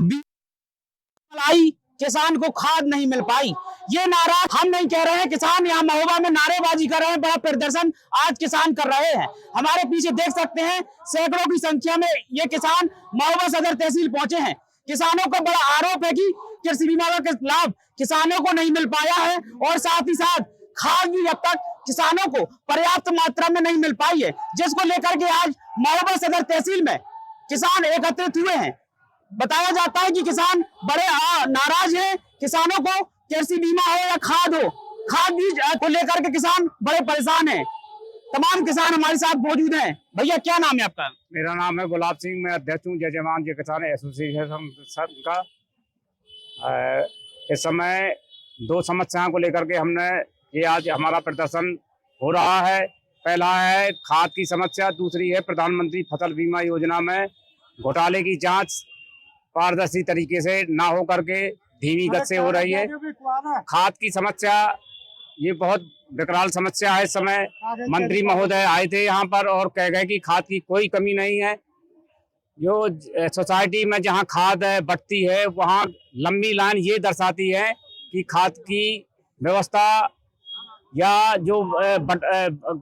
लाई किसान को खाद नहीं मिल पाई। ये नारा हम नहीं कह रहे हैं, किसान यहाँ महोबा में नारेबाजी कर रहे हैं, बड़ा प्रदर्शन आज किसान कर रहे हैं। हमारे पीछे देख सकते हैं सैकड़ों की संख्या में ये किसान महोबा सदर तहसील पहुंचे हैं। किसानों का बड़ा आरोप है कि कृषि बीमा का लाभ किसानों को नहीं मिल पाया है और साथ ही साथ खाद भी अब तक किसानों को पर्याप्त मात्रा में नहीं मिल पाई है, जिसको लेकर के आज महोबा सदर तहसील में किसान एकत्रित हुए हैं। बताया जाता है कि किसान बड़े नाराज हैं। किसानों को कृषि बीमा हो या खाद हो, खाद बीज को लेकर के किसान बड़े परेशान हैं। तमाम किसान हमारे साथ मौजूद हैं। भैया क्या नाम है आपका? मेरा नाम है गुलाब सिंह, मैं अध्यक्ष हूँ जय जवान जय किसान एसोसिएशन का। इस समय दो समस्याओं को लेकर के हमने ये आज हमारा प्रदर्शन हो रहा है। पहला है खाद की समस्या, दूसरी है प्रधानमंत्री फसल बीमा योजना में घोटाले की जांच पारदर्शी तरीके से ना हो करके धीमी गति से हो रही है। खाद की समस्या ये बहुत विकराल समस्या है। इस समय मंत्री महोदय आए थे यहाँ पर और कह गए कि खाद की कोई कमी नहीं है। जो सोसाइटी में जहाँ खाद बटती है वहाँ लंबी लाइन ये दर्शाती है कि खाद की व्यवस्था या जो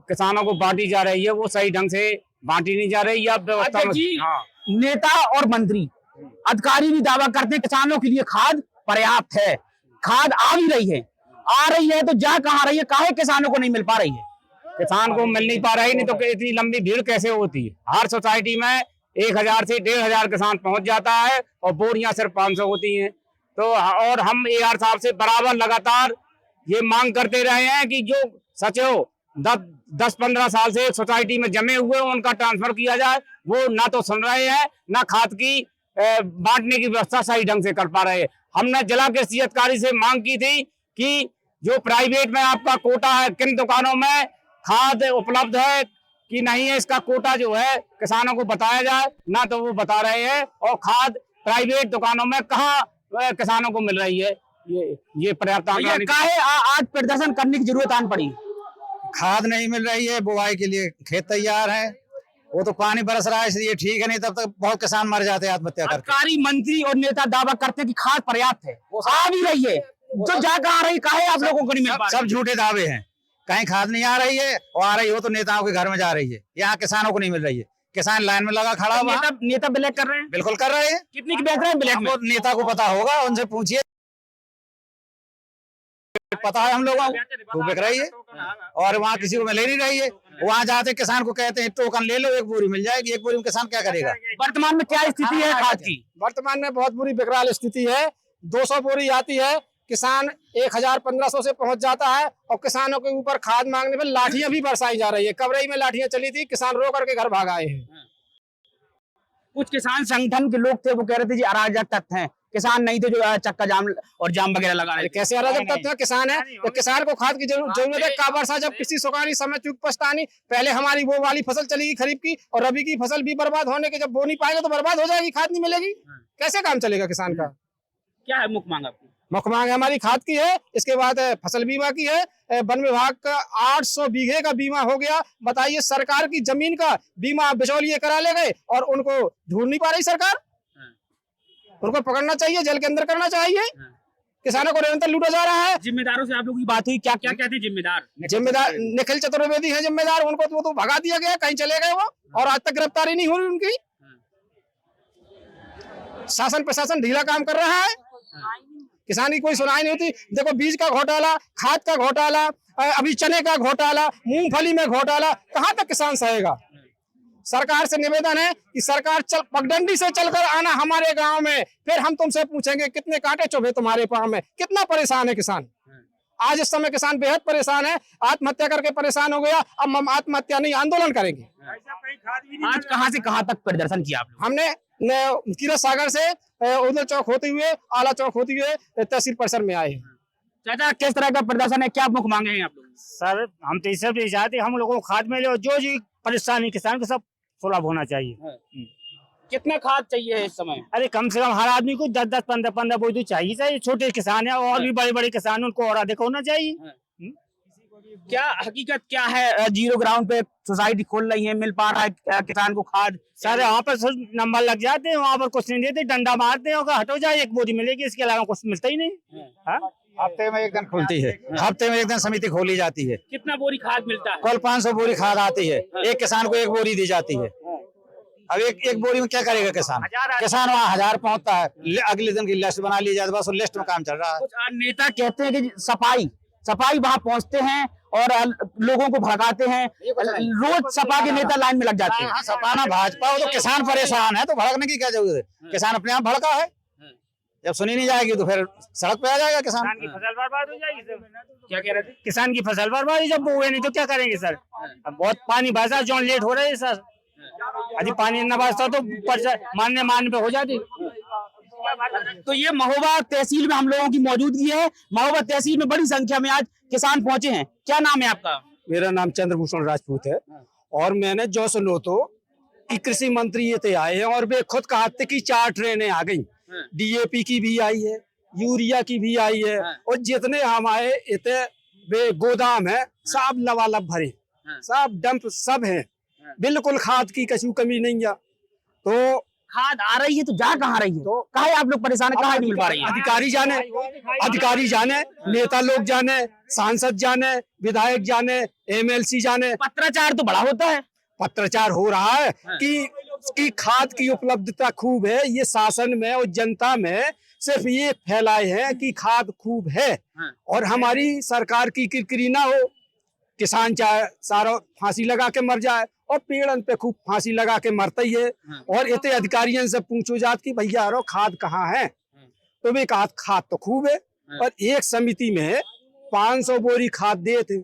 किसानों को बांटी जा रही है वो सही ढंग से बांटी नहीं जा रही या व्यवस्था में। नेता और मंत्री अधिकारी भी दावा करते हैं किसानों के लिए खाद पर्याप्त है, खाद आ रही है तो जा कहाँ रही है, काहे किसानों को नहीं मिल पा रही है? किसान को मिल नहीं पा रही, नहीं तो इतनी लंबी भीड़ कैसे होती है। हर सोसाइटी में 1000 से 1500 किसान पहुंच जाता है और बोरियां सिर्फ 500 होती हैं। तो और हम AR साहब से बराबर लगातार ये मांग करते रहे हैं कि जो सचिव 10-15 साल से सोसाइटी में जमे हुए उनका ट्रांसफर किया जाए। वो ना तो सुन रहे हैं, ना खाद की बांटने की व्यवस्था सही ढंग से कर पा रहे हैं। हमने जिला कृषि अधिकारी से मांग की थी कि जो प्राइवेट में आपका कोटा है, किन दुकानों में खाद उपलब्ध है कि नहीं है, इसका कोटा जो है किसानों को बताया जाए। ना तो वो बता रहे हैं और खाद प्राइवेट दुकानों में कहाँ किसानों को मिल रही है, ये पर्याप्त। आज प्रदर्शन करने की जरूरत आन पड़ी? खाद नहीं मिल रही है, बुआई के लिए खेत तैयार है, वो तो पानी बरस रहा है इसलिए ठीक है, नहीं तब तक बहुत किसान मर जाते हैं आत्महत्या करके। अधिकारी मंत्री और नेता दावा करते हैं कि खाद पर्याप्त है, वो आ भी रही है, जो जा कहाँ रही, काहे आप लोगों को नहीं मिल पा रही? सब झूठे दावे हैं। कहीं खाद नहीं आ रही है और आ रही हो तो नेताओं के घर में जा रही है, यहाँ किसानों को नहीं मिल रही है। किसान लाइन में लगा खड़ा हुआ। नेता ब्लैक कर रहे हैं? बिल्कुल कर रहे हैं। कितनी की बेच रहे हैं ब्लैक में? नेता को पता होगा, उनसे पूछिए, पता है हम लोगों को बिक रही है और वहाँ किसी को मिल नहीं रही है। वहाँ जाते किसान को कहते हैं टोकन ले लो, एक बोरी मिल जाएगी। एक बोरी में किसान क्या करेगा? वर्तमान में क्या स्थिति है खाद की? वर्तमान में बहुत बुरी विकराल स्थिति है। 200 बोरी आती है, किसान 1000-1500 से पहुंच जाता है और किसानों के ऊपर खाद मांगने पर लाठियां भी बरसाई जा रही है। कवरई में लाठियां चली थी, किसान रो करके घर भाग आए हैं। कुछ किसान संगठन के लोग थे, वो कह रहे थे जी अराजक तत्व हैं, किसान नहीं थे जो चक्का जाम और जाम वगैरह लगा रहे थे। कैसे अराजक तत्व है? किसान है तो किसान को खाद की जरूरत है। का वर्षा जब किसी सुखानी समय चूक पछतानी, पहले हमारी वो वाली फसल चलेगी खरीफ की और रबी की फसल भी बर्बाद होने के, जब बो नहीं पाएगा तो बर्बाद हो जाएगी, खाद नहीं मिलेगी, कैसे काम चलेगा किसान का? क्या है मुख्य मांग आपकी? मुख्य मांग हमारी खाद की है, इसके बाद फसल बीमा की है। वन विभाग का 800 बीघे का बीमा हो गया। बताइए, सरकार की जमीन का बीमा बिचौलिए करा ले गए और उनको ढूंढ नहीं पा रही सरकार। उनको पकड़ना चाहिए, जेल के अंदर करना चाहिए। किसानों को निरंतर लूटा जा रहा है। जिम्मेदारों से आप लोगों की बात हुई, क्या क्या कहते हैं जिम्मेदार? निखिल चतुर्वेदी है जिम्मेदार, उनको तो भगा दिया गया, कहीं चले गए वो और आज तक गिरफ्तारी नहीं हो रही उनकी। शासन प्रशासन ढीला काम कर रहा है, किसान की कोई सुनाई नहीं होती। देखो, बीज का घोटाला, खाद का घोटाला, अभी चने का घोटाला, मूंगफली में घोटाला, कहां तक किसान सहेगा? सरकार से निवेदन है कि सरकार पगडंडी से चलकर आना हमारे गांव में, फिर हम तुमसे पूछेंगे कितने कांटे चुभे तुम्हारे पांव में, कितना परेशान है किसान। आज इस समय किसान बेहद परेशान है, आत्महत्या करके परेशान हो गया। अब हम आत्महत्या नहीं, आंदोलन करेंगे। आज कहां से कहां तक प्रदर्शन किया आप लोग? हमने कीरत सागर से उधर चौक होते हुए, आला चौक होते हुए तहसील परिसर में आए हैं। चाचा, किस तरह का प्रदर्शन है, क्या मुख्य मांगे हैं आप लोग? सर, हम तो सब नहीं चाहते, हम लोगों को खाद मिले और जो जो परेशानी किसान को सब सुलभ होना चाहिए। कितना खाद चाहिए इस समय? अरे कम से कम हर आदमी को 10-10, 15-15 बोरी तो चाहिए। छोटे किसान है और भी बड़े बड़े किसान, उनको और अधिक होना चाहिए। क्या हकीकत क्या है? जीरो ग्राउंड पे सोसाइटी खोल रही है, मिल पा रहा है किसान को खाद? सर वहाँ पर नंबर लग जाते हैं, वहाँ पर कुछ नहीं देते, डंडा मारते हैं और हटो जाए, एक बोरी मिलेगी, इसके अलावा कुछ मिलता ही नहीं। हाँ? हफ्ते में एक दिन खुलती है, हफ्ते में एक दिन समिति खोली जाती है। कितना बोरी खाद मिलता है? कुल 500 बोरी खाद आती है, एक किसान को एक बोरी दी जाती है। अब एक बोरी में क्या करेगा किसान? किसान वहाँ 1000 पहुंचता है, अगले दिन की लिस्ट बना ली जाती है, बस लिस्ट में काम चल रहा है। कुछ नेता कहते हैं कि सफाई वहाँ पहुँचते हैं और लोगों को भड़काते हैं, रोज सपा के नेता लाइन में लग जाते हैं। सपा ना भाजपा, वो तो किसान परेशान है, तो भड़कने की क्या जरूरत है? किसान अपने आप भड़का है, जब सुनी नहीं जाएगी तो फिर सड़क पे आ जाएगा किसान। की फसल बर्बाद हो जाएगी सर। क्या कह रहे थे? किसान की फसल बर्बाद जब बोए नहीं तो क्या करेंगे सर? अब बहुत पानी बरसा, जो लेट हो रहे है सर, यदि पानी न बरसता तो मानने पे हो जाती। तो ये महोबा तहसील में हम लोगों की मौजूदगी है। महोबा तहसील में बड़ी संख्या में आज किसान पहुंचे हैं। क्या नाम है आपका? मेरा नाम चंद्रभूषण राजपूत है और मैंने जो सुनो तो कि कृषि मंत्री ये आए हैं और वे खुद कहते कि 4 ट्रेनें आ गई, डीएपी की भी आई है, यूरिया की भी आई है, और जितने हमारे इतने वे गोदाम है सब लबालब भरे, सब डंप सब हैं, बिल्कुल खाद की कछु कमी नहीं है। तो खाद आ रही है तो जा कहाँ रही है? तो कहाँ आप लोग परेशान है, कहाँ नहीं मिल पा रही है? अधिकारी जाने, नेता लोग जाने, सांसद जाने, विधायक जाने, एमएलसी जाने। पत्राचार तो बड़ा होता है। पत्राचार हो रहा है कि खाद की उपलब्धता खूब है, ये शासन में और जनता में सिर्फ ये फैलाए हैं कि खाद खूब है और हमारी सरकार की किरकिरी ना हो। किसान चाहे सारा फांसी लगा के मर जाए और पेड़न पे खूब फांसी लगा के मरता ही है। और इतने अधिकारियों से पूछो जात कि भैया यारो खाद कहाँ है, तो वे कहा खाद तो खूब है, और एक समिति में 500 बोरी खाद दे थे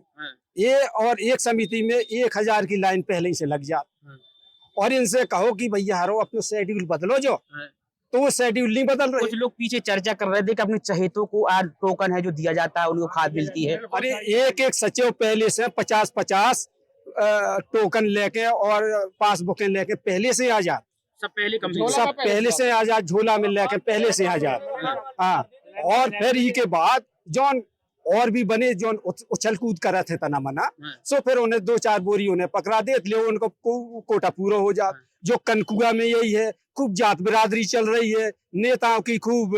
ये, और एक समिति में 1000 की लाइन पहले ही से लग जाती। और इनसे कहो कि भैया यारो अपने शेड्यूल बदलो, जो तो वो शेड्यूल नहीं बदल रहे। कुछ लोग पीछे चर्चा कर रहे थे कि अपने चहेतों को आज टोकन है जो दिया जाता है, उनको खाद मिलती है। अरे एक सचिव पहले से 50-50 टोकन लेके और पासबुकें लेके पहले से आजाद, सब पहले से आजाद, झोला में लेके पहले से आजाद। हाँ, और फिर ई के बाद जौन और भी बने जो उछल कूद कर रहे थे तना मना, सो फिर उन्हें 2-4 बोरी उन्हें पकड़ा दे, ले उनको कोटा पूरा हो जाता। जो कनकुआ में यही है, खूब जात बिरादरी चल रही है, नेताओं की खूब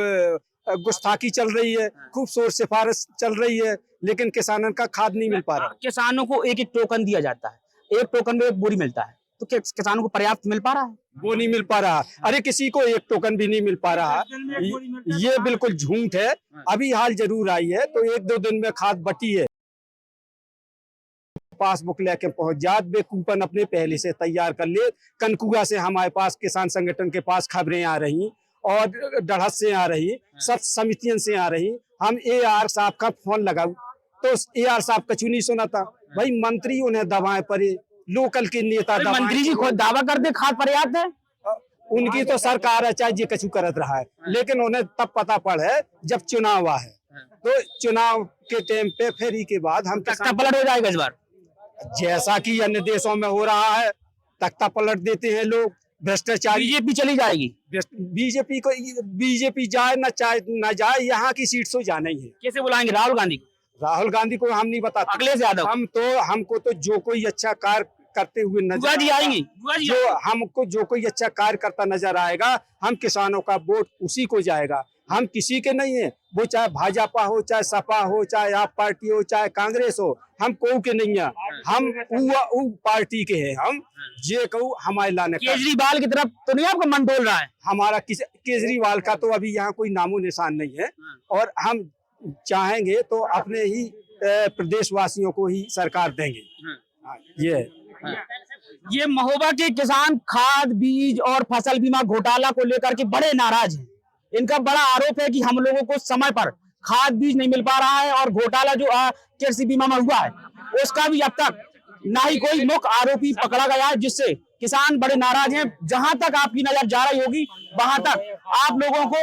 गुस्ताखी चल रही है, खूब शोर सिफारिश चल रही है, लेकिन किसानों का खाद नहीं मिल पा रहा। किसानों को एक टोकन दिया जाता है, एक टोकन में 1 बोरी मिलता है, तो क्या किसानों को पर्याप्त मिल पा रहा है? वो नहीं मिल पा रहा। अरे किसी को एक टोकन भी नहीं मिल पा रहा, ये बिल्कुल झूठ है। अभी हाल जरूर आई है तो 1-2 दिन में खाद बटी है, पासबुक लेके पहुंच जात, वे कूपन अपने पहले से तैयार कर ले। कनकुआ से हमारे पास किसान संगठन के पास खबरें आ रही और डढ़स से आ रही, सब समितियों से आ रही। हम AR साहब का फोन लगाऊ तो AR साहब कछु नहीं सुना था। भाई मंत्री उन्हें दबाए पड़े, लोकल के नेता दबाए। मंत्री जी खुद दावा करते खाद पर्याप्त है, उनकी तो सरकार है चाहे ये कछु करत रहा है, लेकिन उन्हें तब पता पड़े जब चुनाव हुआ है। तो चुनाव के टाइम पे फिर ही के बाद हम तख्ता पलट हो जाएगा इस बार, जैसा कि अन्य देशों में हो रहा है, तख्ता पलट देते हैं लोग, भ्रष्टाचारी। बीजेपी चली जाएगी, बीजेपी जाए न जाए, यहाँ की सीट से जाना ही है। कैसे बुलाएंगे राहुल गांधी को? राहुल गांधी को हम नहीं बताते, अखिलेश यादव, हमको तो जो कोई अच्छा कार्य करते हुए नजर आएंगे, जो कोई अच्छा कार्य करता नजर आएगा, हम किसानों का वोट उसी को जाएगा। हम किसी के नहीं है, वो चाहे भाजपा हो, चाहे सपा हो, चाहे आप पार्टी हो, चाहे कांग्रेस हो, हम कोई के नहीं है, हम उ पार्टी के हैं। हम ये कहूँ हमारे लाने केजरीवाल की तरफ तो नहीं आपका मन डोल रहा है? हमारा केजरीवाल का तो अभी यहाँ कोई नामो निशान नहीं है, और हम चाहेंगे तो अपने ही प्रदेशवासियों को ही सरकार देंगे। ये महोबा के किसान खाद बीज और फसल बीमा घोटाला को लेकर के बड़े नाराज हैं। इनका बड़ा आरोप है कि हम लोगों को समय पर खाद बीज नहीं मिल पा रहा है, और घोटाला जो कृषि बीमा में हुआ है उसका भी अब तक ना ही कोई मुख्य आरोपी पकड़ा गया है, जिससे किसान बड़े नाराज हैं। जहां तक आपकी नजर जा रही होगी वहां तक आप लोगों को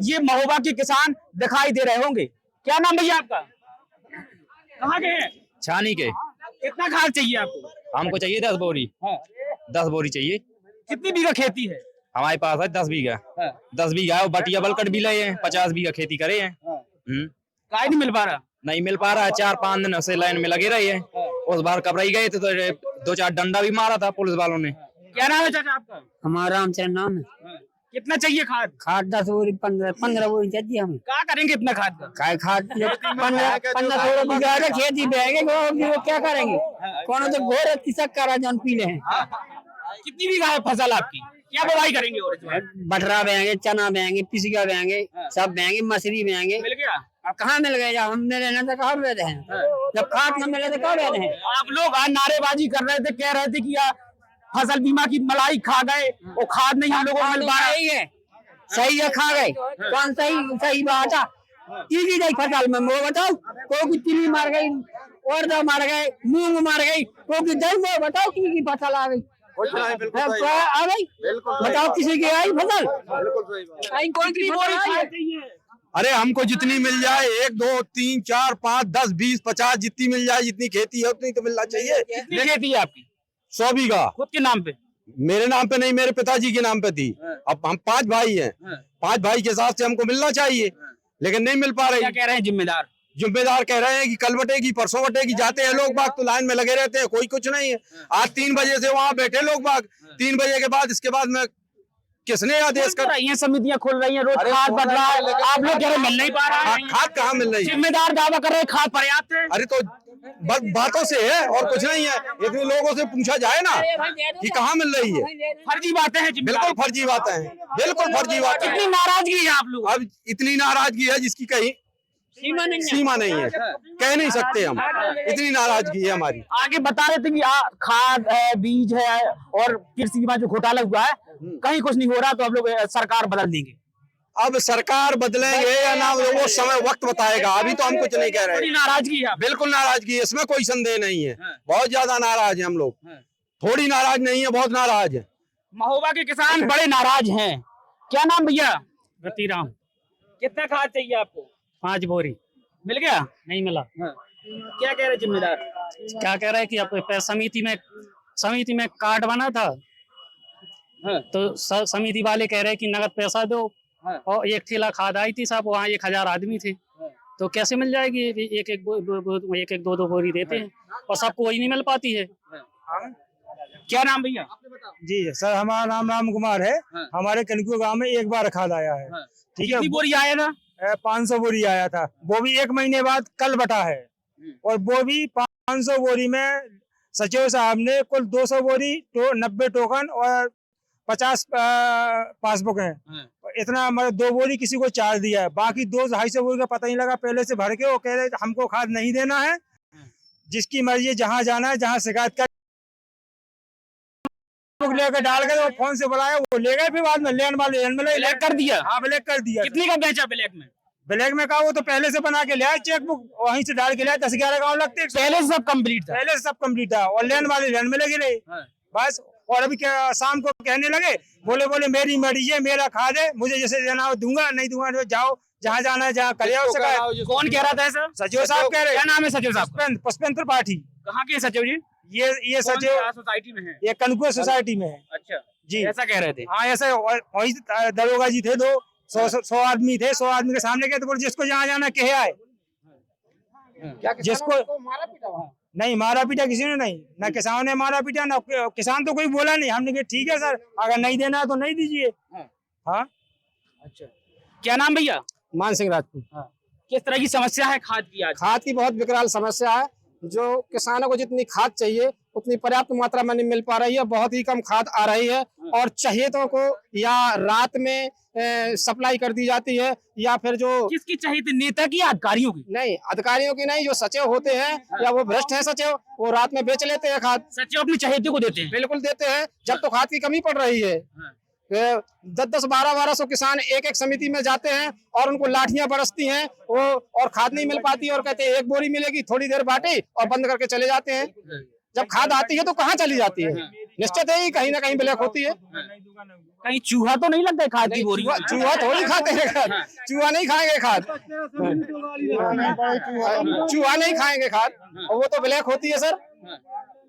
ये महोबा के किसान दिखाई दे रहे होंगे। क्या नाम भैया आपका? कहाँ के हैं? छानी के। कितना खाद चाहिए आपको? हमको चाहिए 10 बोरी। 10 बोरी चाहिए। कितनी बीघा खेती है? हमारे पास है 10 बीघा। 10 बीघा है, बटिया बलकट भी ले हैं, 50 बीघा खेती करे हैं। काहे नहीं मिल पा रहा? नहीं मिल पा रहा है। 4-5 दिन से लाइन में लगे रही है। उस बार कबराई गए थे तो 2-4 डंडा भी मारा था पुलिस वालों ने। क्या नाम है चाचा आपका? हमारा रामचंद्र नाम है। कितना चाहिए खाद? खाद 10 बोरी 15 बोरी चाहिए हमें। क्या करेंगे इतना खाद का? काय खाद 15 बीघा का खेती बेंगे वो क्या करेंगे? कौन तो घोर किसक करा जन पीले हैं। कितनी बीघा है फसल आपकी? क्या बुवाई करेंगे? और इसमें बटरा बेंगे, चना बेंगे, पिसिया बेंगे, सब बेंगे, मछली बेंगे। मिल गया? अब कहाँ मिल गए? जब हमने रहना तो कहाँ रहते हैं? जब खाद न मिले तो कहाँ रहते हैं? आप लोग आज नारेबाजी कर रहे थे, कह रहे थे कि फसल बीमा की मलाई खा गए, वो खाद नहीं हम लोगों को मिल पा रहा है। सही है, खा गए। कौन सही बात है? की नहीं फसल में वो बताओ। कोई तिली मार गई, और मार गए, मूंग मार गई, कोई दल वो बताओ की फसल आ गई। आ गई बताओ किसी की आई फसल? अरे हमको जितनी मिल जाए, 1 2 3 4 5 10 20 50 जितनी मिल जाए, जितनी खेती है उतनी तो मिलना चाहिए। कितनी खेती है आपकी? 100 बीघा। खुद के नाम पे? मेरे नाम पे नहीं, मेरे पिताजी के नाम पे थी। अब हम 5 भाई हैं, 5 भाई के हिसाब से हमको मिलना चाहिए, लेकिन नहीं मिल पा रही। क्या कह रहे हैं जिम्मेदार? जिम्मेदार कह रहे हैं कि कल बटेगी, परसों बटेगी। जाते हैं लोग बाग तो लाइन में लगे रहते हैं, कोई कुछ नहीं है। आज 3 बजे से वहाँ बैठे लोग बाग, 3 बजे के बाद इसके बाद में किसने आदेश कर रही है? समितियां खुल रही हैं, रोज खाद बढ़ रहा है, आप लोग कह रहे मिल नहीं पा रहा है। खाद कहाँ मिल रही है? जिम्मेदार दावा कर रहे हैं खाद पर्याप्त है। अरे तो बातों से है और कुछ नहीं है। इतने लोगों से पूछा जाए ना कि कहाँ मिल रही है। फर्जी बातें हैं जिम्मेदार। बिल्कुल फर्जी बातें हैं, बिल्कुल फर्जी बातें हैं। कितनी नाराजगी है आप लोग? अब इतनी नाराजगी है जिसकी कहीं सीमा नहीं है, कह नहीं सकते हम। इतनी नाराजगी है हमारी। आगे बता रहे थे कि खाद है, बीज है, और कृषि बीमा जो घोटाला हुआ है कहीं कुछ नहीं हो रहा, तो अब लोग सरकार बदल देंगे। अब सरकार बदलेंगे या ना, वो समय वक्त बताएगा। अभी तो हम कुछ नहीं कह रहे। नाराजगी है? बिल्कुल नाराजगी है, इसमें कोई संदेह नहीं है। बहुत ज्यादा नाराज है हम लोग, थोड़ी नाराज नहीं है, बहुत नाराज है। महोबा के किसान बड़े नाराज हैं। क्या नाम भैया? रतिराम। कितना खाद चाहिए आपको? 5 बोरी। मिल गया? नहीं मिला। क्या कह रहे जिम्मेदार? क्या कह रहे हैं कि अब समिति में कार्ड बना था, तो समिति वाले कह रहे हैं कि नगद पैसा दो, और 1 ठेला खाद आई थी साहब, वहाँ 1000 आदमी थे, तो कैसे मिल जाएगी? एक 2 बोरी देते हैं और सबको वही नहीं मिल पाती है। क्या नाम भैया? जी सर, हमारा नाम राम कुमार है। हमारे कनकुआ गांव में एक बार खाद आया है। ठीक है, कितनी बोरी आया था? 500 बोरी आया था। वो भी 1 महीने बाद कल बटा है, और वो भी 500 बोरी में सचिव साहब ने कुल 200 बोरी 90 टोकन और 50 पासबुक है। इतना मतलब 2 बोरी किसी को चार्ज दिया है, बाकी 200-250 बोरी का पता नहीं लगा। पहले से भर के वो कह रहे हमको खाद नहीं देना है, जिसकी मर्जी, जहाँ जाना है, जहाँ शिकायत कर लेकर डाल कर वो फोन से बुलाया, वो ले गए। फिर बाद में लेन वाले ब्लैक कर दिया? हाँ, ब्लैक कर दिया। कितनी का बेचा ब्लैक में? ब्लैक में का वो तो पहले से बना के लिया, चेकबुक वहीं से डाल के लिया। 10-11 गाँव लगते, पहले से सब कंप्लीट था? पहले से सब कंप्लीट था, और लेन वाले लेन में लगे रहे बस। और अभी शाम को कहने लगे, बोले मेरी मर्जी है, मेरा खाद है, मुझे जैसे देना हो दूंगा, नहीं दूंगा तो जाओ जहाँ जाना है जहाँ कर आओ। कौन कह रहा था ऐसा? सचिव साहब कह रहे। क्या नाम है सचिव साहब? पुष्पेंद्र त्रिपाठी। कहाँ के सचिव जी? ये सचिव सोसाइटी में है? ये कनकुआ सोसाइटी में है। अच्छा जी, ऐसा कह रहे थे? हाँ, ऐसा वही दरोगा जी थे, 100 आदमी थे। 100 आदमी के सामने गए तो बोले जिसको जहाँ जाना कहे आए। जिसको नहीं मारा पीटा किसी ने नहीं, ना किसान ने मारा पीटा, ना किसान तो कोई बोला नहीं। हमने कहा ठीक है सर, अगर नहीं देना है तो नहीं दीजिए। हाँ। अच्छा, क्या नाम भैया? मान सिंह राजपूत। किस तरह की समस्या है खाद की? आज खाद की बहुत विकराल समस्या है। जो किसानों को जितनी खाद चाहिए उतनी पर्याप्त मात्रा में नहीं मिल पा रही है, बहुत ही कम खाद आ रही है, और चहेतों को या रात में सप्लाई कर दी जाती है, या फिर जो किसकी चाहिए थी? नेता की, अधिकारियों की? नहीं, अधिकारियों की नहीं, जो सचिव होते हैं या वो भ्रष्ट है सचिव, वो रात में बेच लेते हैं खाद। सचिव अपनी चाहिए को देते हैं? बिल्कुल देते हैं, जब तो खाद की कमी पड़ रही है। 10-10, 1200 किसान एक समिति में जाते हैं और उनको लाठियां बरसती हैं, वो और खाद नहीं मिल पाती, और कहते हैं 1 बोरी मिलेगी, थोड़ी देर बांटे और बंद करके चले जाते हैं। जब खाद आती है तो कहाँ चली जाती है? निश्चित है कहीं ना कहीं ब्लैक होती है। कहीं चूहा तो नहीं लगता है खाद की बोरी? चूहा थोड़ी खाते हैं खाद, चूहा नहीं खाएंगे खाद, चूहा नहीं खाएंगे खाद, और वो तो ब्लैक होती है सर।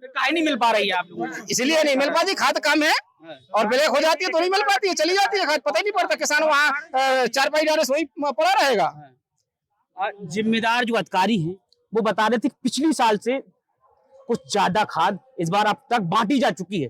काहे नहीं मिल पा रही है आप लोगों को? इसलिए नहीं मिल पाती, खाद कम है और ब्लैक हो जाती है तो नहीं मिल पाती है, चली जाती है खाद, पता ही नहीं पड़ता। किसान वहाँ 4 पाई डाले सोई पड़ा रहेगा। जिम्मेदार जो अधिकारी हैं वो बता रहे थे कि पिछली साल से कुछ ज्यादा खाद इस बार अब तक बांटी जा चुकी है।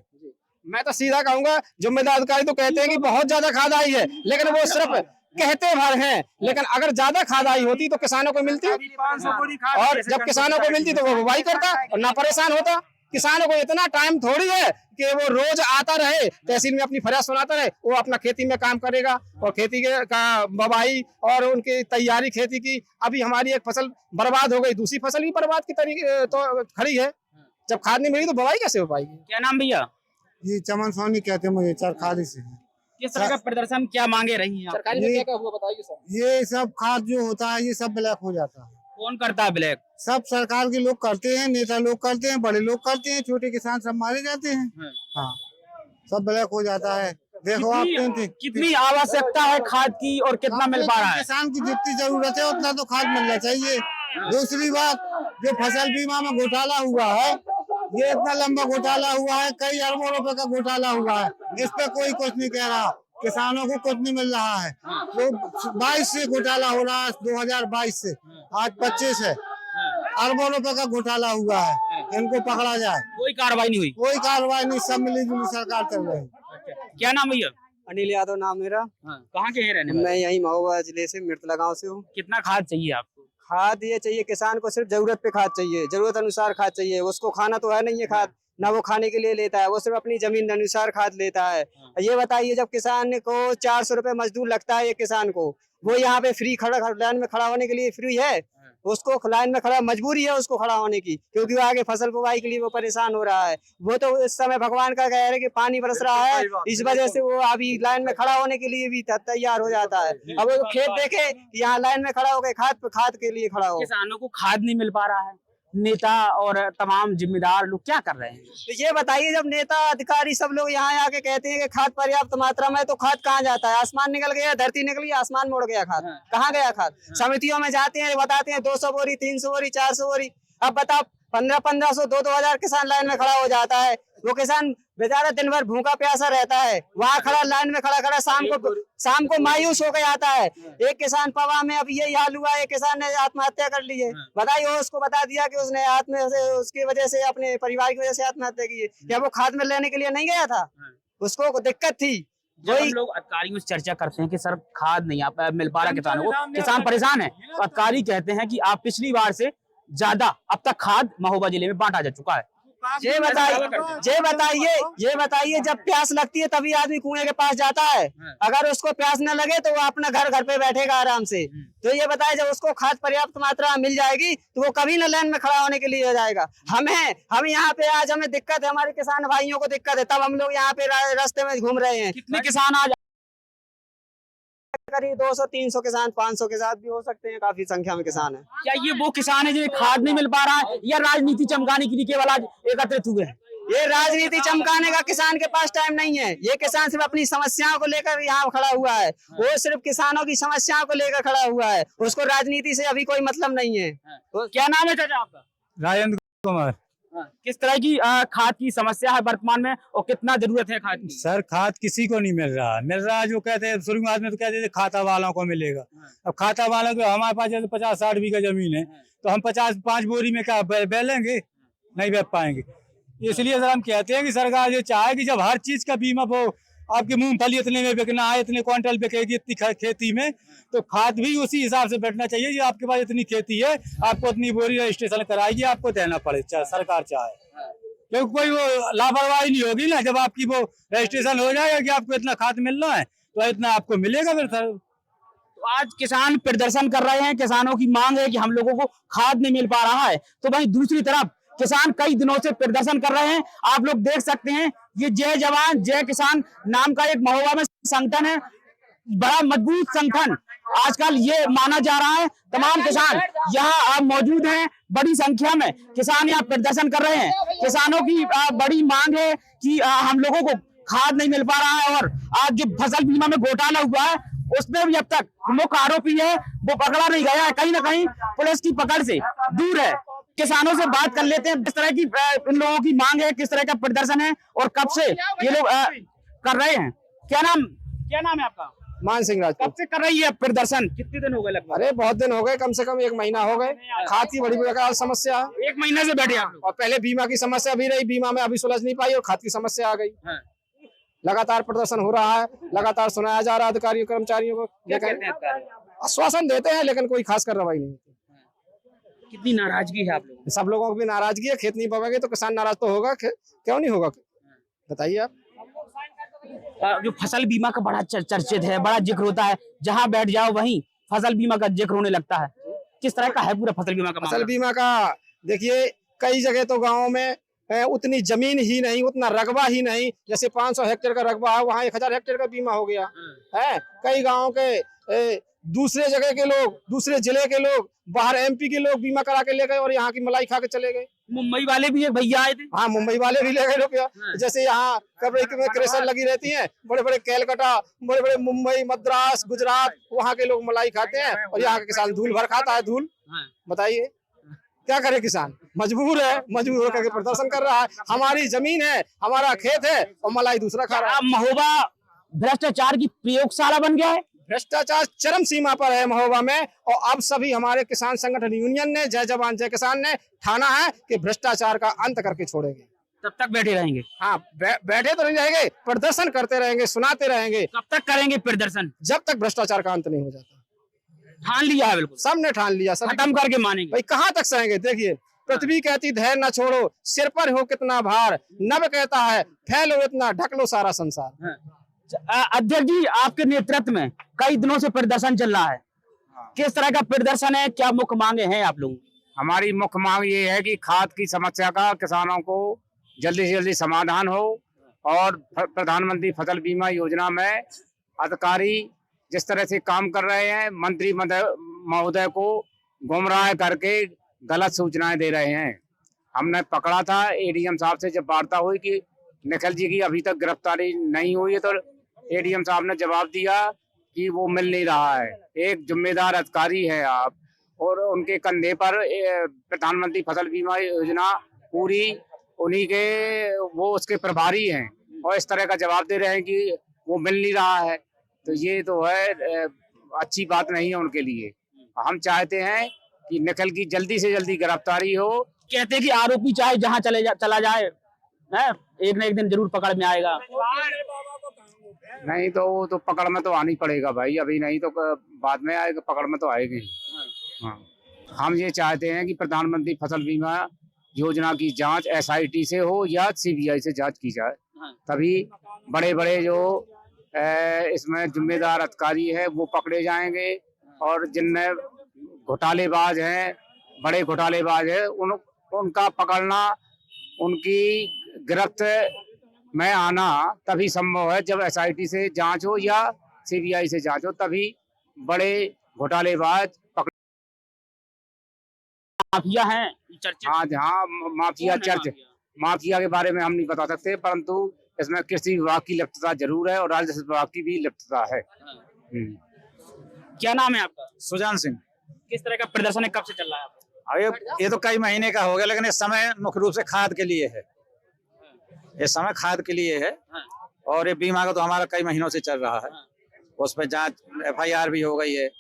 मैं तो सीधा कहूंगा, जिम्मेदार अधिकारी तो कहते हैं कि बहुत ज्यादा खाद आई है, लेकिन वो सिर्फ कहते भर हैं। लेकिन अगर ज्यादा खाद आई होती तो किसानों को मिलती, और जब किसानों को मिलती तो वो बुवाई करता और ना परेशान होता। किसानों को इतना टाइम थोड़ी है कि वो रोज आता रहे तहसील में अपनी फरियाद सुनाता रहे। वो अपना खेती में काम करेगा और खेती के का बुवाई और उनकी तैयारी खेती की। अभी हमारी एक फसल बर्बाद हो गई, दूसरी फसल भी बर्बाद की तरीके तो खड़ी है। जब खाद नहीं मिलेगी तो बुवाई कैसे हो पाएगी? क्या नाम भैया? ये चमन सोनी कहते हैं मुझे, चरखाली से। किस तरह का प्रदर्शन, क्या मांगे रही हैं आप? सरकारी में क्या हुआ बताइए सर। ये सब खाद जो होता है ये सब ब्लैक हो जाता है। कौन करता है ब्लैक? सब सरकार के लोग करते हैं, नेता लोग करते हैं, बड़े लोग करते हैं, छोटे किसान सब मारे जाते हैं। हाँ, सब ब्लैक हो जाता है। देखो आप कितनी आवश्यकता है खाद की और कितना मिल पा रहा है? किसान की जितनी जरूरत है उतना तो खाद मिलना चाहिए। दूसरी बात, जो फसल बीमा में घोटाला हुआ है, ये इतना लंबा घोटाला हुआ है, कई अरबों रुपए का घोटाला हुआ है। इस पे कोई कुछ नहीं कह रहा, किसानों को कुछ नहीं मिल रहा है। तो 22 से घोटाला हो रहा है, 2022 से आज 25 है। अरबों रुपए का घोटाला हुआ है, इनको पकड़ा जाए। कोई कार्रवाई नहीं हुई? कोई कार्रवाई नहीं, सब मिली जुली सरकार चल रही। क्या नाम भैया? अनिल यादव नाम मेरा। कहाँ के हैं रहने वाले? मैं यही महोबा जिले से मिर्तला गाँव से हूँ। कितना खाद चाहिए आपको? खाद ये चाहिए, किसान को सिर्फ जरूरत पे खाद चाहिए, जरूरत अनुसार खाद चाहिए। उसको खाना तो है नहीं है खाद, ना वो खाने के लिए लेता है, वो सिर्फ अपनी जमीन अनुसार खाद लेता है। ये बताइए, जब किसान को 400 रुपए मजदूर लगता है एक किसान को, वो यहाँ पे फ्री खड़ा लाइन में खड़ा होने के लिए फ्री है? उसको लाइन में खड़ा मजबूरी है उसको खड़ा होने की, क्योंकि वो आगे फसल बुवाई के लिए वो परेशान हो रहा है। वो तो इस समय भगवान का कह रहे कि पानी बरस रहा है, इस वजह से वो अभी लाइन में खड़ा होने के लिए भी तैयार हो जाता है। अब वो खेत देखे यहाँ लाइन में खड़ा हो गए, खाद के लिए खड़ा हो। किसानों को खाद नहीं मिल पा रहा है, नेता और तमाम जिम्मेदार लोग क्या कर रहे हैं? तो ये बताइए, जब नेता अधिकारी सब लोग यहाँ आके कहते हैं कि खाद पर्याप्त मात्रा में, तो खाद कहाँ जाता है? आसमान निकल गया, धरती निकल गई, आसमान मुड़ गया, खाद कहाँ गया? खाद समितियों में जाते हैं, बताते हैं 200 बोरी, 300 बोरी, 400 बोरी। अब बताओ 1500 2-2000 किसान लाइन में खड़ा हो जाता है। वो किसान बेचारा दिन भर भूखा प्यासा रहता है, वहाँ खड़ा लाइन में खड़ा शाम को मायूस होकर आता है। एक किसान पवा में अब यही हाल हुआ, एक किसान ने आत्महत्या कर ली है। बताइए, उसको बता दिया कि उसने उसकी वजह से, अपने परिवार की वजह से आत्महत्या की है। क्या वो खाद में लेने के लिए नहीं गया था? उसको दिक्कत थी। जब हम लोग अधिकारियों से चर्चा करते हैं कि सर खाद नहीं मिल पा रहा किसानों को, किसान परेशान है, तो अधिकारी कहते हैं कि आप पिछली बार से ज्यादा अब तक खाद महोबा जिले में बांटा जा चुका है। ये बताइए, जब प्यास लगती है तभी आदमी कुएं के पास जाता है। अगर उसको प्यास न लगे तो वो अपना घर पे बैठेगा आराम से। तो ये बताइए, जब उसको खाद पर्याप्त मात्रा में मिल जाएगी तो वो कभी न लाइन में खड़ा होने के लिए हो जाएगा। हम यहाँ पे आज हमें दिक्कत है, हमारे किसान भाइयों को दिक्कत है, तब हम लोग यहाँ पे रास्ते में घूम रहे हैं। कितने किसान आज? करीब 200-300 किसान, 500 के साथ भी हो सकते हैं, काफी संख्या में किसान है। क्या ये वो किसान है जिन्हें खाद नहीं मिल पा रहा है, या राजनीति चमकाने के लिए केवल आज एकत्रित हुए हैं? ये राजनीति चमकाने का किसान के पास टाइम नहीं है। ये किसान सिर्फ अपनी समस्याओं को लेकर यहाँ खड़ा हुआ है। वो सिर्फ किसानों की समस्याओं को लेकर खड़ा हुआ है, उसको राजनीति से अभी कोई मतलब नहीं है। क्या नाम है चाचा आपका? राजेंद्र कुमार। किस तरह की खाद की समस्या है वर्तमान में और कितना जरूरत है खाद की? सर खाद किसी को नहीं मिल रहा जो कहते हैं शुरुआत में तो कहते थे खाता वालों को मिलेगा। अब खाता वालों को, हमारे पास जैसे 50-60 बीघा जमीन है तो हम 5 बोरी में क्या बेलेंगे? नहीं बेच पाएंगे। इसलिए सर हम कहते हैं कि सरकार ये चाहे कि जब हर चीज का बीमा हो, आपकी मूंगफली इतने में बिकना है, इतने क्विंटल बिकेगी इतनी खेती में, तो खाद भी उसी हिसाब से बैठना चाहिए। ये आपके पास इतनी खेती है, आपको इतनी बोरी रजिस्ट्रेशन कराएगी, आपको देना पड़े, चाहे सरकार चाहे। क्योंकि कोई वो लापरवाही नहीं होगी ना, जब आपकी वो रजिस्ट्रेशन हो जाएगा कि आपको इतना खाद मिलना है तो इतना आपको मिलेगा फिर सर। तो आज किसान प्रदर्शन कर रहे हैं, किसानों की मांग है कि हम लोगों को खाद नहीं मिल पा रहा है, तो वहीं दूसरी तरफ किसान कई दिनों से प्रदर्शन कर रहे हैं। आप लोग देख सकते हैं, ये जय जवान जय किसान नाम का एक महोबा में संगठन है, बड़ा मजबूत संगठन आजकल ये माना जा रहा है। तमाम किसान यहाँ मौजूद हैं, बड़ी संख्या में किसान यहाँ प्रदर्शन कर रहे हैं। किसानों की बड़ी मांग है कि हम लोगों को खाद नहीं मिल पा रहा है, और आज जो फसल बीमा में घोटाला हुआ है उसमें भी अब तक मुख्य आरोपी है वो पकड़ा नहीं गया है, कहीं ना कहीं पुलिस की पकड़ से दूर है। किसानों से बात कर लेते हैं, किस तरह की इन लोगों की मांग है, किस तरह का प्रदर्शन है और कब से ये लोग कर रहे हैं। क्या नाम है आपका? मान सिंह राजपूत। कब से कर रही है प्रदर्शन, कितने दिन हो गए लगभग? अरे बहुत दिन हो गए, कम से कम 1 महीना हो गए। खाद की बड़ी बेकार समस्या है, 1 महीने से बैठे आप लोग। और पहले बीमा की समस्या भी रही, बीमा में अभी सुलझ नहीं पाई और खाद की समस्या आ गई। लगातार प्रदर्शन हो रहा है, लगातार सुनाया जा रहा है अधिकारियों कर्मचारियों को, क्या लेकिन कहते हैं अधिकारी? आश्वासन देते हैं लेकिन कोई खास कार्रवाई नहीं होती। कितनी नाराजगी है आप लोगों सब लोगों को भी नाराजगी है, खेत नहीं पवेंगे तो किसान नाराज तो होगा, क्यों नहीं होगा, बताइए आप। जो फसल बीमा का बड़ा चर्चित है, बड़ा जिक्र होता है, जहां बैठ जाओ वहीं फसल बीमा का जिक्र होने लगता है। किस तरह का है पूरा फसल बीमा का फसल मामला? बीमा का देखिए, कई जगह तो गाँव में उतनी जमीन ही नहीं, उतना रकबा ही नहीं, जैसे 500 हेक्टेयर का रकबा है वहाँ 1000 हेक्टेयर का बीमा हो गया है। कई गाँव के दूसरे जगह के लोग, दूसरे जिले के लोग, बाहर MP के लोग बीमा करा के ले गए और यहाँ की मलाई खा के चले गए। मुंबई वाले भी एक भैया आए थे। हाँ, मुंबई वाले भी ले गए रुपया। जैसे यहाँ कब्रिक में क्रेशर लगी रहती है, बड़े बड़े कैलकाटा, बड़े बड़े मुंबई, मद्रास, गुजरात, वहाँ के लोग मलाई खाते हैं और यहाँ के किसान धूल भर खाता है, धूल। बताइए क्या करे किसान, मजबूर है, मजबूर होकर प्रदर्शन कर रहा है। हमारी जमीन है, हमारा खेत है और मलाई दूसरा खा रहा है। महोबा भ्रष्टाचार की प्रयोगशाला बन गया है। भ्रष्टाचार चरम सीमा पर है महोबा में, और अब सभी हमारे किसान संगठन यूनियन ने, जय जवान जय किसान ने ठाना है कि भ्रष्टाचार का अंत करके छोड़ेंगे। तब तक बैठे रहेंगे? हाँ, बैठे तो नहीं रहेंगे, प्रदर्शन करते रहेंगे, सुनाते रहेंगे। कब तक करेंगे प्रदर्शन? जब तक भ्रष्टाचार का अंत नहीं हो जाता। ठान लिया है, बिल्कुल सबने ठान लिया, सब खत्म करके मानेंगे। भाई कहाँ तक सहेंगे। देखिए, पृथ्वी कहती धैर्य न छोड़ो, सिर पर हो कितना भार, नभ कहता है फैलो इतना, ढक लो सारा संसार। अध्यक्ष जी, आपके नेतृत्व में कई दिनों से प्रदर्शन चल रहा है, किस तरह का प्रदर्शन है, क्या मुख्य मांगे हैं आप लोगों? हमारी मुख्य मांग ये है कि खाद की समस्या का किसानों को जल्दी से जल्दी समाधान हो, और प्रधानमंत्री फसल बीमा योजना में अधिकारी जिस तरह से काम कर रहे हैं, मंत्री महोदय को गुमराह करके गलत सूचनाएं दे रहे हैं। हमने पकड़ा था ADM साहब से, जब वार्ता हुई कि निखिल जी की अभी तक गिरफ्तारी नहीं हुई है, तो ADM साहब ने जवाब दिया कि वो मिल नहीं रहा है। एक जिम्मेदार अधिकारी है आप, और उनके कंधे पर प्रधानमंत्री फसल बीमा योजना पूरी उन्हीं के, वो उसके प्रभारी हैं, और इस तरह का जवाब दे रहे हैं कि वो मिल नहीं रहा है। तो ये तो है अच्छी बात नहीं है उनके लिए। हम चाहते हैं कि निखिल की जल्दी से जल्दी गिरफ्तारी हो। कहते हैं कि आरोपी चाहे जहां चला जाए है, एक न एक दिन जरूर पकड़ में आएगा। नहीं तो वो तो पकड़ में तो आनी पड़ेगा भाई, अभी नहीं तो बाद में आएगा, पकड़ में तो आएगी। हाँ, हम ये चाहते हैं कि प्रधानमंत्री फसल बीमा योजना की जांच SIT से हो या CBI से जांच की जाए, तभी बड़े बड़े जो इसमें जिम्मेदार अधिकारी है वो पकड़े जाएंगे, और जिनमें घोटालेबाज हैं, बड़े घोटालेबाज है, उनका पकड़ना, उनकी गिरफ्त में आना तभी संभव है जब SIT से जांच हो या CBI से जांच हो, तभी बड़े घोटालेबाज माफिया हैं चर्चित। हाँ हाँ, माफिया चर्च, माफिया के बारे में हम नहीं बता सकते, परंतु इसमें कृषि विभाग की लिप्तता जरूर है और राजस्व विभाग की भी लिप्तता है। क्या नाम है आपका? सुजान सिंह। किस तरह का प्रदर्शन है, कब से चल रहा है? ये तो कई महीने का हो गया, लेकिन इस समय मुख्य रूप से खाद के लिए है, इस समय खाद के लिए है। और ये बीमा का तो हमारा कई महीनों से चल रहा है, उस पर जांच FIR भी हो गई है,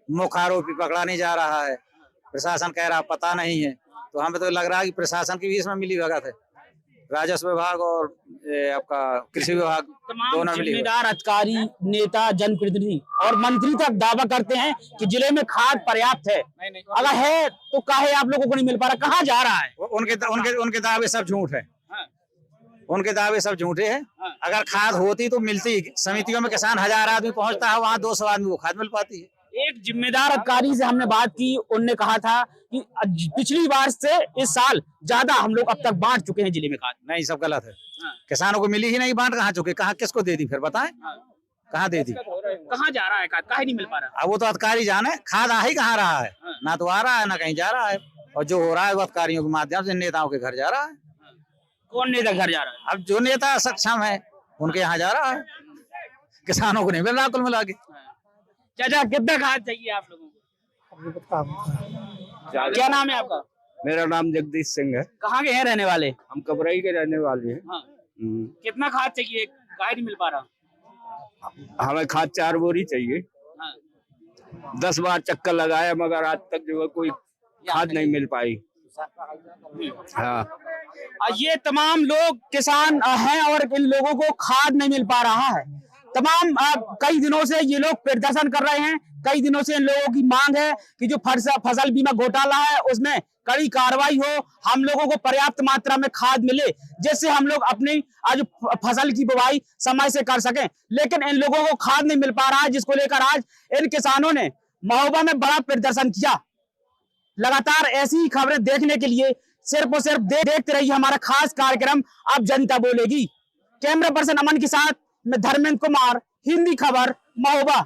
मुख्य आरोपी पकड़ा नहीं जा रहा है, प्रशासन कह रहा पता नहीं है। तो हमें तो लग रहा है कि प्रशासन की भी इसमें मिली भगत है, राजस्व विभाग और आपका कृषि विभाग दोनों मिली। जिम्मेदार अधिकारी, नेता, जनप्रतिनिधि और मंत्री तक दावा करते हैं कि जिले में खाद पर्याप्त है। अगर है तो काहे आप लोगों को नहीं मिल पा रहा, कहाँ जा रहा है? उनके दावे सब झूठ है, उनके दावे सब झूठे हैं। अगर खाद होती तो मिलती, समितियों में किसान 1000 आदमी पहुंचता है, वहाँ 200 आदमी को खाद मिल पाती है। एक जिम्मेदार अधिकारी से हमने बात की, उनने कहा था कि पिछली बार से इस साल ज्यादा हम लोग अब तक बांट चुके हैं जिले में खाद। नहीं, सब गलत है। किसानों को मिली ही नहीं, बांट कहाँ चुके, कहाँ किसको दे दी, फिर बताएं कहाँ दे दी, कहाँ जा रहा है खाद, काहे नहीं मिल पा रहा? अब वो तो अधिकारी जाने, खाद आ ही कहाँ रहा है, ना तो आ रहा है ना कहीं जा रहा है। और जो हो रहा है वो अधिकारियों के माध्यम से नेताओं के घर जा रहा है। कौन नेता घर जा रहा है? अब जो नेता सक्षम है उनके यहाँ जा रहा है, किसानों को नहीं मिल रहा कुल मिला के। चाचा, कितना खाद चाहिए आप लोगों को? क्या नाम है आपका? मेरा नाम जगदीश सिंह है। कहाँ के हैं रहने वाले? हम कबरई के रहने वाले हैं। कितना खाद चाहिए, काहे नहीं मिल पा रहा? हमें खाद 4 बोरी चाहिए। 10 बार चक्कर लगाया मगर आज तक जो है कोई खाद नहीं मिल पाई। हाँ, ये तमाम लोग किसान हैं और इन लोगों को खाद नहीं मिल पा रहा है। तमाम कई दिनों से ये लोग प्रदर्शन कर रहे हैं। कई दिनों से इन लोगों की मांग है कि जो फसल बीमा घोटाला है उसमें कड़ी कार्रवाई हो, हम लोगों को पर्याप्त मात्रा में खाद मिले जिससे हम लोग अपनी आज फसल की बुवाई समय से कर सकें। लेकिन इन लोगों को खाद नहीं मिल पा रहा है, जिसको लेकर आज इन किसानों ने महोबा में बड़ा प्रदर्शन किया। लगातार ऐसी ही खबरें देखने के लिए सिर्फ और सिर्फ देखते रहिए हमारा खास कार्यक्रम अब जनता बोलेगी। कैमरा पर्सन अमन के साथ मैं धर्मेंद्र कुमार, हिंदी खबर, महोबा।